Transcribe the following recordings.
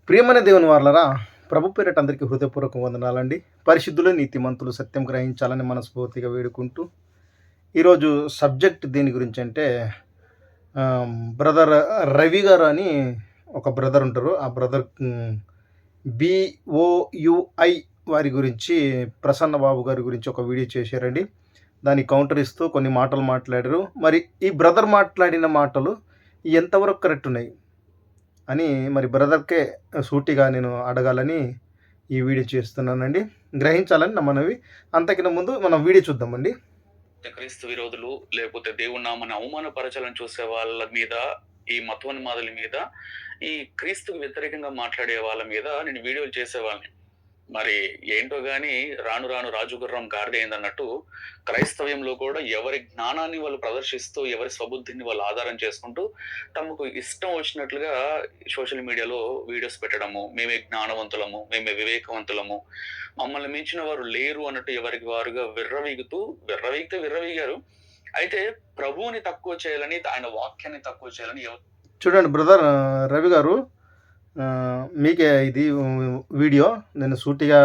ప్రియమైన దేవుని వారలారా, ప్రభు పేరిట అందరికీ హృదయపూర్వక వందనాలండి. పరిశుద్ధులు, నీతిమంతులు సత్యం గ్రహించాలని మనస్ఫూర్తిగా వేడుకుంటూ, ఈరోజు సబ్జెక్ట్ దేని గురించంటే బ్రదర్ రవి గారు అని ఒక బ్రదర్ ఉంటారు. ఆ బ్రదర్ BOUI వారి గురించి, ప్రసన్న బాబు గారి గురించి ఒక వీడియో చేశారండి. దానికి కౌంటర్ ఇస్తూ కొన్ని మాటలు మాట్లాడారు. మరి ఈ బ్రదర్ మాట్లాడిన మాటలు ఎంతవరకు కరెక్ట్ ఉన్నాయి అని మరి బ్రదర్కే సూటిగా నేను అడగాలని ఈ వీడియో చేస్తున్నానండి. గ్రహించాలని నా మనవి. అంతకన్నా ముందు మనం వీడియో చూద్దామండి. క్రీస్తు విరోధులు లేకపోతే దేవుని నామాన్ని అవమానపరచాలని చూసే వాళ్ళ మీద, ఈ మతోన్మాదుల మీద, ఈ క్రీస్తుకు వ్యతిరేకంగా మాట్లాడే వాళ్ళ మీద నేను వీడియోలు చేసేవాళ్ళని. మరి ఏంటో గాని రాను రాను రాజుగుర్రం గాడిదయిందన్నట్టు క్రైస్తవ్యంలో కూడా ఎవరి జ్ఞానాన్ని వాళ్ళు ప్రదర్శిస్తూ, ఎవరి స్వబుద్ధిని వాళ్ళు ఆధారం చేసుకుంటూ తమకు ఇష్టం వచ్చినట్లుగా సోషల్ మీడియాలో వీడియోస్ పెట్టడము, మేమే జ్ఞానవంతులము, మేమే వివేకవంతులము, మమ్మల్ని మించిన వారు లేరు అన్నట్టు ఎవరికి వారుగా విర్రవీగారు. అయితే ప్రభువుని తక్కువ చేయాలని, ఆయన వాక్యాన్ని తక్కువ చేయాలని చూడండి బ్రదర్ రవి గారు, మీకే ఇది వీడియో. నేను సూటిగా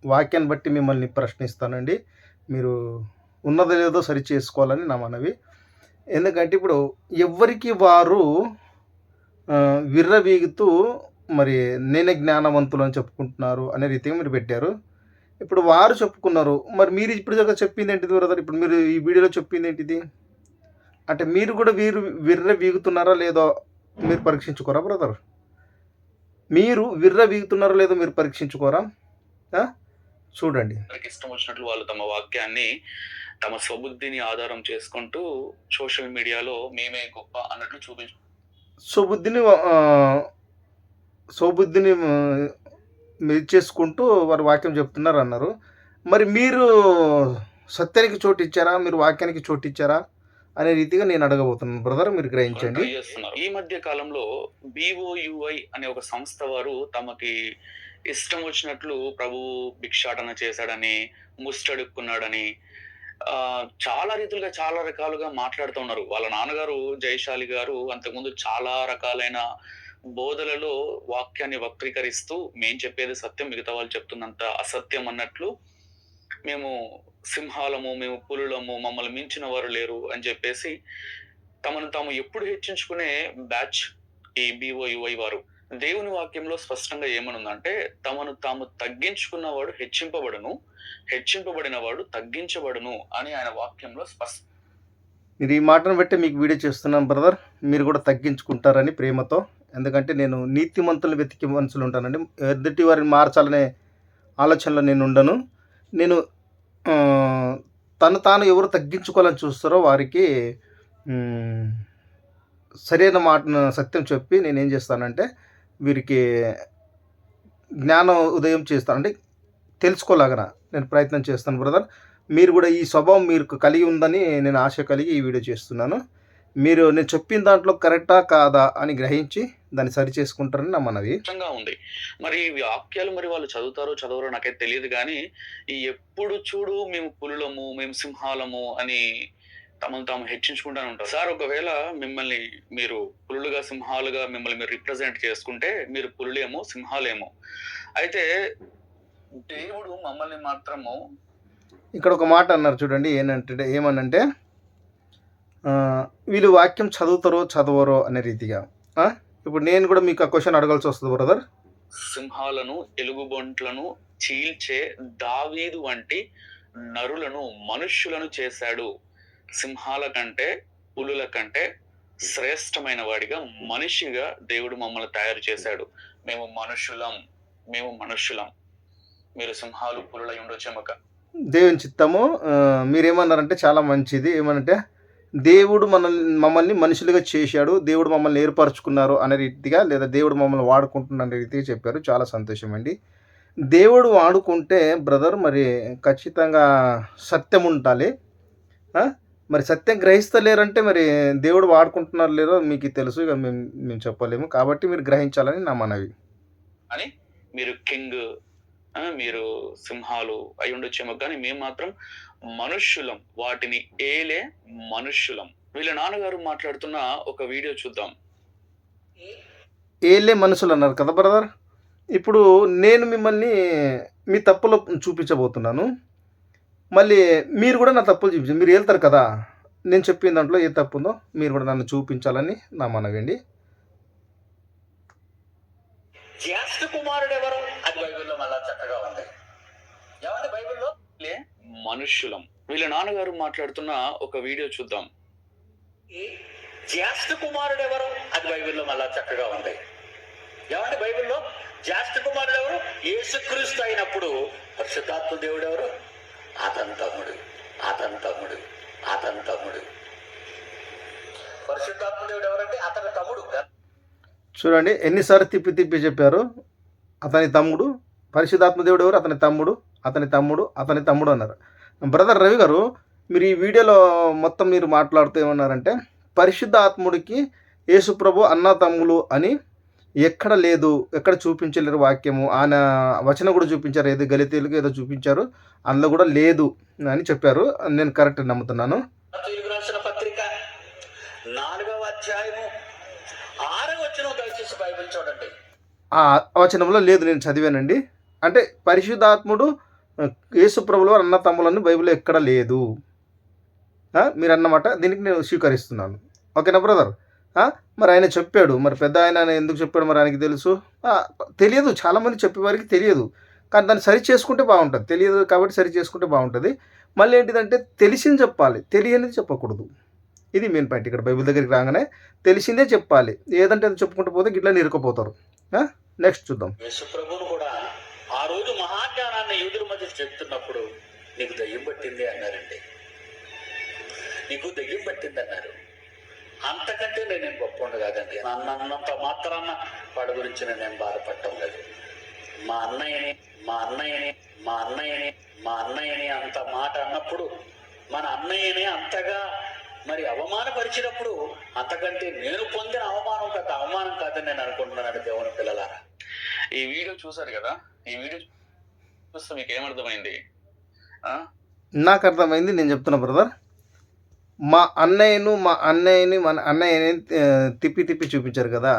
వాక్యాన్ని బట్టి మిమ్మల్ని ప్రశ్నిస్తానండి. మీరు ఉన్నదో లేదో సరి చేసుకోవాలని నా మనవి. ఎందుకంటే ఇప్పుడు ఎవ్వరికి వారు విర్రవీగుతూ మరి నేనే జ్ఞానవంతులు అని చెప్పుకుంటున్నారు అనే రీతిగా మీరు పెట్టారు. ఇప్పుడు వారు చెప్పుకున్నారు, మరి మీరు ఇప్పుడు దాకా చెప్పింది ఏంటిది బ్రదర్? ఇప్పుడు మీరు ఈ వీడియోలో చెప్పింది ఏంటిది? అంటే మీరు కూడా విర్రవీగుతున్నారా లేదో మీరు పరీక్షించుకోరా బ్రదర్? మీరు విర్రవీగుతున్నారో లేదో మీరు పరీక్షించుకోరా? చూడండి. ఇష్టం వచ్చినట్లు వాళ్ళు తమ వాక్యాన్ని, తమ స్వబుద్ధిని ఆధారం చేసుకుంటూ సోషల్ మీడియాలో మేమే గొప్ప అన్నట్లు స్వబుద్ధిని మీరు చేసుకుంటూ వారు వాక్యం చెప్తున్నారు అన్నారు. మరి మీరు సత్యానికి చోటు ఇచ్చారా, మీరు వాక్యానికి చోటు ఇచ్చారా అనే రీతిగా నేను అడగబోతున్నాను బ్రదర్, మీరు గ్రహించండి. ఈ మధ్య కాలంలో BOUI అనే ఒక సంస్థ వారు తమకి ఇష్టం వచ్చినట్లు ప్రభు భిక్షాటన చేశాడని, ముష్టడుక్కున్నాడని చాలా రీతులుగా, చాలా రకాలుగా మాట్లాడుతూ ఉన్నారు. వాళ్ళ నాన్నగారు జయశాలి గారు అంతకుముందు చాలా రకాలైన బోధలలో వాక్యాన్ని వక్రీకరిస్తూ, మేం చెప్పేది సత్యం, మిగతా వాళ్ళు చెప్తున్నంత అసత్యం అన్నట్లు, మేము సింహాలము, మేము పులులము, మమ్మల్ని మించిన వారు లేరు అని చెప్పేసి తమను తాము ఎప్పుడు హెచ్చించుకునే బ్యాచ్ ఈ BOUI వారు. దేవుని వాక్యంలో స్పష్టంగా ఏమనుందంటే, తమను తాము తగ్గించుకున్నవాడు హెచ్చింపబడును, హెచ్చింపబడిన వాడు తగ్గించబడును అని ఆయన వాక్యంలో మీరు ఈ మాటను బట్టి మీకు వీడియో చేస్తున్నాను బ్రదర్. మీరు కూడా తగ్గించుకుంటారని ప్రేమతో. ఎందుకంటే నేను నీతిమంతులు వెతికి మనుషులు ఉంటానండి. ఎదుటి వారిని మార్చాలనే ఆలోచనలో నేను ఉండను. నేను తను తాను ఎవరు తగ్గించుకోవాలని చూస్తారో వారికి సరైన మాటను సత్యం చెప్పి నేనేం చేస్తానంటే వీరికి జ్ఞానం ఉదయం చేస్తాను, అంటే తెలుసుకోలాగన నేను ప్రయత్నం చేస్తాను బ్రదర్. మీరు కూడా ఈ స్వభావం మీకు కలిగి ఉందని నేను ఆశ కలిగి ఈ వీడియో చేస్తున్నాను. మీరు నేను చెప్పిన దాంట్లో కరెక్టా కాదా అని గ్రహించి దాన్ని సరి చేసుకుంటారని నా మనవి. ఉంది. మరి వాక్యాలు మరి వాళ్ళు చదువుతారో చదవరో నాకైతే తెలియదు, కానీ ఈ ఎప్పుడు చూడు మేము పులులము, మేము సింహాలము అని తమను తాము హెచ్చించుకుంటానే ఉంటారు. సార్, ఒకవేళ మిమ్మల్ని మీరు పులులుగా, సింహాలుగా మిమ్మల్ని మీరు రిప్రజెంట్ చేసుకుంటే మీరు పులులేమో, సింహాలేమో. అయితే దేవుడు మమ్మల్ని మాత్రము ఇక్కడ ఒక మాట అన్నారు చూడండి, ఏమనంటే వీళ్ళు వాక్యం చదువుతారో చదవరో అనే రీతిగా. ఇప్పుడు నేను కూడా మీకు ఆ క్వశ్చన్ అడగాల్సి వస్తుంది బ్రదర్. సింహాలను, ఎలుగుబంట్లను చీల్చే దావీదు వంటి నరులను, మనుష్యులను చేశాడు. సింహాల కంటే, పులుల కంటే శ్రేష్టమైన వాడిగా, మనిషిగా దేవుడు మమ్మల్ని తయారు చేశాడు. మేము మనుష్యులం. మీరు సింహాలు, పులులై ఉండొచ్చేమో. దేవుని చిత్తము. మీరేమన్నారంటే చాలా మంచిది. ఏమనంటే దేవుడు మమ్మల్ని మనుషులుగా చేశాడు, దేవుడు మమ్మల్ని ఏర్పరచుకున్నారు అనే రీతిగా, లేదా దేవుడు మమ్మల్ని వాడుకుంటున్న అనే రీతిగా చెప్పారు. చాలా సంతోషం అండి. దేవుడు వాడుకుంటే బ్రదర్ మరి ఖచ్చితంగా సత్యం ఉండాలి. మరి సత్యం గ్రహిస్తలేరంటే మరి దేవుడు వాడుకుంటున్నారు లేదో మీకు తెలుసు, ఇక మేము చెప్పలేము. కాబట్టి మీరు గ్రహించాలని నా మనవి. అని మీరు కింగ్, మీరు సింహాలు అయి ఉండొచ్చేమో, కానీ మేము మాత్రం మనుష్యులం, వాటిని ఏలే మనుష్యులం. వీళ్ళ నాన్నగారు మాట్లాడుతున్న ఒక వీడియో చూద్దాం. ఏళ్ళే మనుషులు అన్నారు కదా బ్రదర్. ఇప్పుడు నేను మిమ్మల్ని మీ తప్పులో చూపించబోతున్నాను. మళ్ళీ మీరు కూడా నా తప్పులు చూపించండి. మీరు వెళ్తారు కదా, నేను చెప్పిన దాంట్లో ఏ తప్పు ఉందో మీరు కూడా నన్ను చూపించాలని నా మనవండి. జ్యేష్ఠ కుమారుడు ఎవరు? అది బైబిల్లో మళ్ళా చక్కగా ఉంది. ఏమంటే బైబిల్లో మనుష్యులం. వీళ్ళ నాన్నగారు మాట్లాడుతున్న ఒక వీడియో చూద్దాం. జ్యేష్ఠ కుమారుడు ఎవరు? అది బైబిల్లో మళ్ళా చక్కగా ఉంది. ఏమంటే బైబిల్లో జ్యేష్ఠ కుమారుడు ఎవరు? యేసుక్రీస్తు అయినప్పుడు పరిశుద్ధాత్మ దేవుడు ఎవరు? అతని తమ్ముడు, అతని తమ్ముడు, అతని తమ్ముడు. పరిశుద్ధాత్మ దేవుడు ఎవరంటే అతని తమ్ముడు. చూడండి ఎన్నిసార్లు తిప్పి తిప్పి చెప్పారు. అతని తమ్ముడు. పరిశుద్ధాత్మ దేవుడు ఎవరు? అతని తమ్ముడు, అతని తమ్ముడు, అతని తమ్ముడు అన్నారు. బ్రదర్ రవి గారు, మీరు ఈ వీడియోలో మొత్తం మీరు మాట్లాడుతూ ఏమన్నారంటే పరిశుద్ధాత్ముడికి యేసుప్రభు అన్న తమ్ములు అని ఎక్కడ లేదు, ఎక్కడ చూపించలేరు వాక్యము. ఆయన వచనం కూడా చూపించారు, ఏదో గలితీయులకు ఏదో చూపించారు, అందులో కూడా లేదు అని చెప్పారు. నేను కరెక్ట్ నమ్ముతున్నాను. రాసిన పత్రిక 4వ అధ్యాయము 6వ వచనం దయచేసి బైబిల్ చూడండి. ఆ వచనంలో లేదు, నేను చదివానండి. అంటే పరిశుద్ధాత్ముడు యేసుప్రభులు అన్న తమ్ములని బైబిల్లో ఎక్కడ లేదు మీరు అన్నమాట. దీనికి నేను స్వీకరిస్తున్నాను. ఓకేనా బ్రదర్? మరి ఆయన చెప్పాడు, మరి పెద్ద ఆయన ఎందుకు చెప్పాడు మరి ఆయనకి తెలుసు? తెలియదు, చాలామంది చెప్పేవారికి తెలియదు. కానీ దాన్ని సరి చేసుకుంటే బాగుంటుంది. తెలియదు కాబట్టి సరి చేసుకుంటే బాగుంటుంది. మళ్ళీ ఏంటిదంటే తెలిసింది చెప్పాలి, తెలియనిది చెప్పకూడదు. ఇది మెయిన్ పాయింట్. ఇక్కడ బైబిల్ దగ్గరికి రాగానే తెలిసిందే చెప్పాలి. ఏదంటే అది చెప్పుకుంటూ పోతే గిట్లా నిరుకపోతారు. నెక్స్ట్ చూద్దాం. యేసుప్రభువును కూడా ఆ రోజు మహాజ్ఞానాన్ని యూదుల మధ్య చెప్తున్నప్పుడు నీకు దయ్యం పట్టింది అన్నారండి. నీకు దయ్యం పట్టింది అన్నారు. అంతకంటే నేను గొప్ప కాదండి. అన్నంత మాత్రాన్న వాడి గురించి నేను బాధపడటం లేదు. మా అన్నయ్యని అంత మాట అన్నప్పుడు, మన అన్నయ్యని అంతగా మరి అవమానపరిచినప్పుడు, అంతకంటే నేను పొందిన అవమానం కాదని నేను అనుకుంటున్నాను. దేవుని పిల్లలారా, ఈ వీడియో చూసారు కదా, ఈ వీడియో చూస్తే మీకు ఏమర్థమైంది? నాకు అర్థమైంది, నేను చెప్తున్నా బ్రదర్. మన అన్నయ్యని తిప్పి తిప్పి చూపించారు కదా.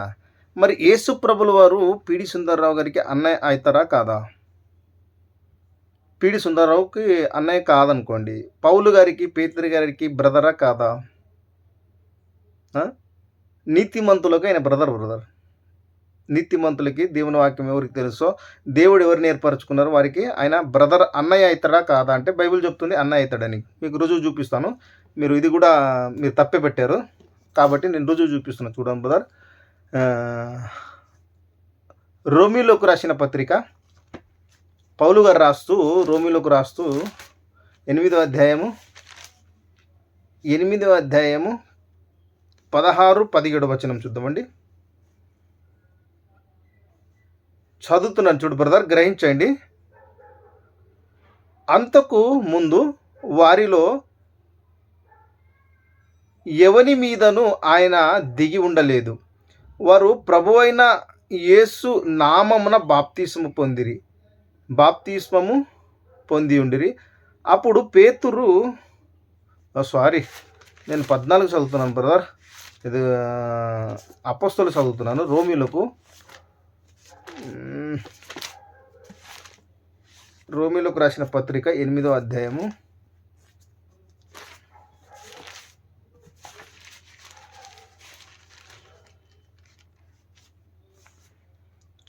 మరి యేసు ప్రభుల వారు పిడి సుందర్రావు గారికి అన్నయ్య అవుతారా కాదా? పిడి సుందర్రావుకి అన్నయ్య కాదనుకోండి, పౌలు గారికి పేతురు గారికి బ్రదరా కాదా? నీతిమంతులకు ఆయన బ్రదర్. నీతిమంతులకి దేవుని వాక్యం ఎవరికి తెలుసో, దేవుడు ఎవరిని ఏర్పరచుకున్నారో వారికి ఆయన బ్రదర్, అన్నయ్య అవుతాడా కాదా అంటే బైబిల్ చెప్తుంది అన్నయ్య అవుతాడని. మీకు రుజువు చూపిస్తాను. మీరు ఇది కూడా మీరు తప్పే పెట్టారు కాబట్టి నేను రుజువు చూపిస్తున్నాను. చూడండి బ్రదర్, రోమీలోకి రాసిన పత్రిక పౌలు గారు రోమీలోకి రాస్తూ 8వ అధ్యాయము 16-17 వచనం చూద్దామండి. చదువుతున్నాను, చూడు బ్రదర్, గ్రహించండి. అంతకు ముందు వారిలో ఎవని మీదను ఆయన దిగి ఉండలేదు. వారు ప్రభువైన యేసు నామమున బాప్తిస్మము పొంది ఉండిరి. అప్పుడు పేతురు, నేను 14 చదువుతున్నాను బ్రదర్, ఇది అపోస్తలు చదువుతున్నాను. రోమీలోకి రాసిన పత్రిక 8వ అధ్యాయము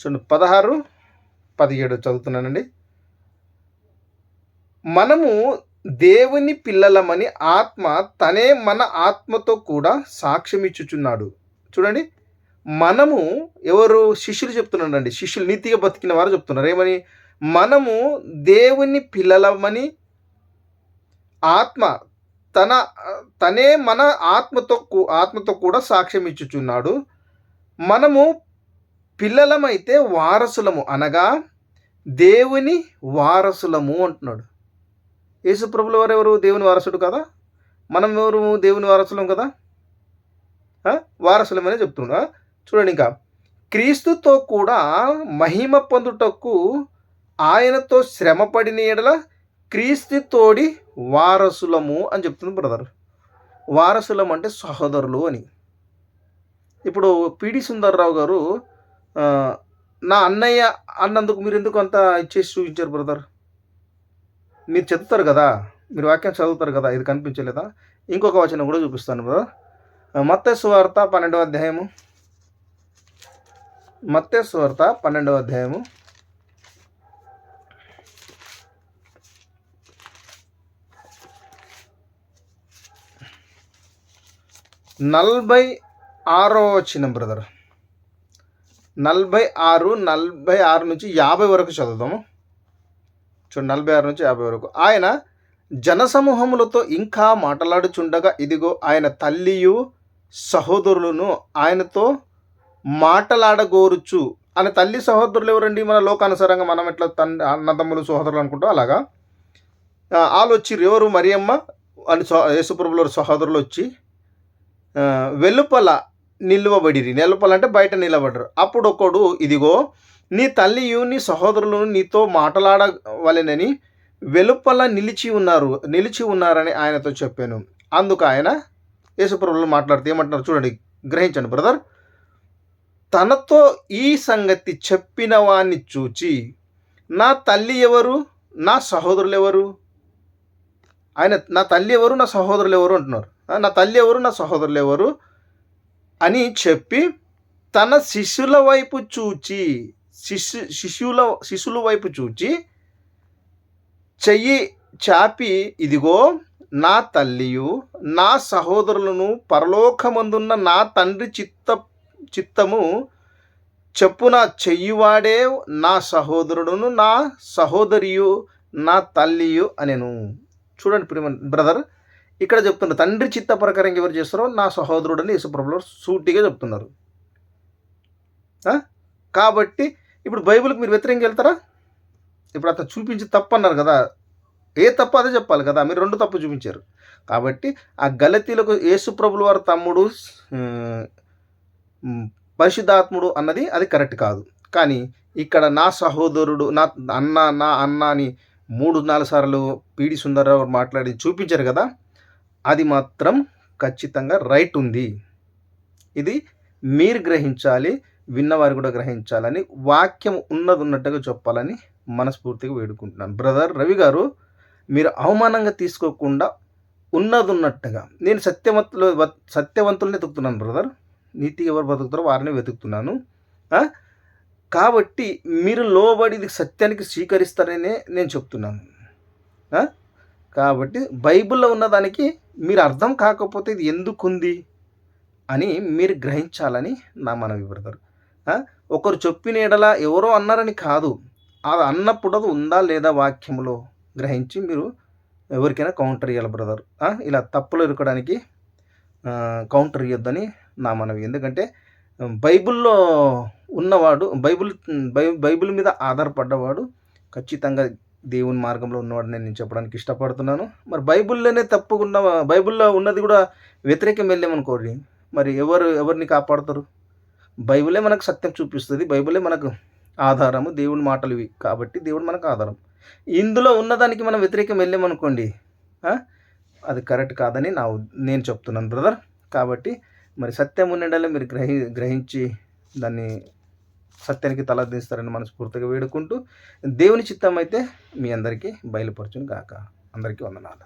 16-17 చదువుతున్నానండి. మనము దేవుని పిల్లలమని ఆత్మ తనే మన ఆత్మతో కూడా సాక్ష్యం ఇచ్చుచున్నాడు. చూడండి, మనము ఎవరు? శిష్యులు చెప్తున్నాడండి. శిష్యులు నీతిగా బతికిన వారు చెప్తున్నారు. ఏమని? మనము దేవుని పిల్లలమని ఆత్మ తనే మన ఆత్మతో కూడా సాక్ష్యం ఇచ్చుచున్నాడు. మనము పిల్లలమైతే వారసులము, అనగా దేవుని వారసులము అంటున్నాడు. యేసుప్రభుల వారు ఎవరు? దేవుని వారసుడు కదా. మనం ఎవరు? దేవుని వారసులం కదా. వారసులమనే చెప్తున్నా. చూడండి, ఇంకా క్రీస్తుతో కూడా మహిమ పొందుటకు ఆయనతో శ్రమపడిన ఎడల క్రీస్తు తోడి వారసులము అని చెప్తుంది బ్రదర్. వారసులం అంటే సహోదరులు అని. ఇప్పుడు పిడి సుందర్రావు గారు నా అన్నయ్య అన్నందుకు మీరు ఎందుకు అంత ఇచ్చేసి చూపించారు బ్రదర్? మీరు చదువుతారు కదా, మీరు వాక్యం చదువుతారు కదా, ఇది కనిపించలేదా? ఇంకొక వచనం కూడా చూపిస్తాను బ్రదర్. మత్తయి సువార్త 12వ అధ్యాయము. మత్తయి సువార్త 12వ అధ్యాయము. 46వ వచనం బ్రదర్. 46 నుంచి 50 వరకు చదువుదాము. చూడండి, 46 నుంచి 50 వరకు. ఆయన జనసమూహములతో ఇంకా మాట్లాడుచుండగా, ఇదిగో ఆయన తల్లియు సహోదరులను ఆయనతో మాట్లాడగోరుచు. ఆయన తల్లి సహోదరులు ఎవరండి? మన లోకానుసారంగా మనం ఎట్లా అన్నదమ్ములు సహోదరులు అనుకుంటాం అలాగా వాళ్ళు వచ్చిర్రు. ఎవరు? మరియమ్మ అని యేసుప్రభుల సహోదరులు వచ్చి వెలుపల నిలువబడిరి. వెలుపల అంటే బయట నిలబడరు. అప్పుడు ఒకడు, ఇదిగో నీ తల్లియు నీ సహోదరులను నీతో మాట్లాడవలెనని వెలుపల నిలిచి ఉన్నారని ఆయనతో చెప్పాను. అందుకు ఆయన యేసుప్రభులు మాట్లాడితే ఏమంటున్నారు చూడండి, గ్రహించండి బ్రదర్. తనతో ఈ సంగతి చెప్పిన వాణ్ణి చూచి, నా తల్లి ఎవరు, నా సహోదరులు ఎవరు? ఆయన నా తల్లి ఎవరు, నా సహోదరులు ఎవరు అంటున్నారు. నా తల్లి ఎవరు, నా సహోదరులు ఎవరు అని చెప్పి తన శిష్యుల వైపు చూచి, శిష్యుల వైపు చూచి చెయ్యి చాపి, ఇదిగో నా తల్లియు నా సహోదరులను పరలోకమందున్న నా తండ్రి చిత్తము చెప్పున చెయ్యువాడే నా సహోదరుడును నా సహోదరియు నా తల్లియు అనెను. చూడండి ప్రియమైన బ్రదర్, ఇక్కడ చెప్తున్నారు తండ్రి చిత్త ప్రకారం ఎవరు చేస్తారో నా సహోదరుడని యేసుప్రభులు సూటిగా చెప్తున్నారు. కాబట్టి ఇప్పుడు బైబిల్కి మీరు వ్యతిరేకంగా వెళ్తారా? ఇప్పుడు అతను చూపించి తప్పు అన్నారు కదా, ఏ తప్పు అదే చెప్పాలి కదా. మీరు 2 తప్పు చూపించారు. కాబట్టి ఆ గలతీలకు యేసుప్రభుల వారి తమ్ముడు పరిశుద్ధాత్ముడు అన్నది అది కరెక్ట్ కాదు. కానీ ఇక్కడ నా సహోదరుడు, నా అన్న అని 3-4 సార్లు పీడి సుందరరావు మాట్లాడి చూపించారు కదా, అది మాత్రం ఖచ్చితంగా రైట్ ఉంది. ఇది మీరు గ్రహించాలి, విన్నవారు కూడా గ్రహించాలని, వాక్యం ఉన్నట్టుగా చెప్పాలని మనస్ఫూర్తిగా వేడుకుంటున్నాను. బ్రదర్ రవి గారు, మీరు అవమానంగా తీసుకోకుండా ఉన్నట్టుగా, నేను సత్యవంతుల్ని వెతుకుతున్నాను బ్రదర్. నీతిగా ఎవరు బతుకుతారో వారిని వెతుకుతున్నాను. కాబట్టి మీరు లోబడి సత్యానికి స్వీకరిస్తారనే నేను చెప్తున్నాను. కాబట్టి బైబిల్లో ఉన్నదానికి మీరు అర్థం కాకపోతే ఇది ఎందుకుంది అని మీరు గ్రహించాలని నా మనవి బ్రదర్. ఒకరు చెప్పిన ఎడల ఎవరో అన్నారని కాదు, అది అన్నప్పుడు అది ఉందా లేదా వాక్యంలో గ్రహించి మీరు ఎవరికైనా కౌంటర్ ఇవ్వాలి బ్రదర్. ఇలా తప్పులు ఇరుకోవడానికి కౌంటర్ ఇవ్వద్దని నా మనవి. ఎందుకంటే బైబిల్లో ఉన్నవాడు, బైబిల్ మీద ఆధారపడ్డవాడు ఖచ్చితంగా దేవుని మార్గంలో ఉన్నవాడు నేను చెప్పడానికి ఇష్టపడుతున్నాను. మరి బైబిల్లో ఉన్నది కూడా వ్యతిరేకం వెళ్ళామనుకోండి, మరి ఎవరిని కాపాడుతారు? బైబిలే మనకు సత్యం చూపిస్తుంది, బైబిలే మనకు ఆధారము, దేవుని మాటలు ఇవి. కాబట్టి దేవుడు మనకు ఆధారం. ఇందులో ఉన్నదానికి మనం వ్యతిరేకం వెళ్ళామనుకోండి, అది కరెక్ట్ కాదని నేను చెప్తున్నాను బ్రదర్. కాబట్టి మరి సత్యం ఉండేలా మీరు గ్రహించి దాన్ని సత్యానికి తలదిస్తారని మనస్ఫూర్తిగా వేడుకుంటూ, దేవుని చిత్తం అయితే మీ అందరికీ బయలుపరచును గాక. అందరికీ వందనాలు.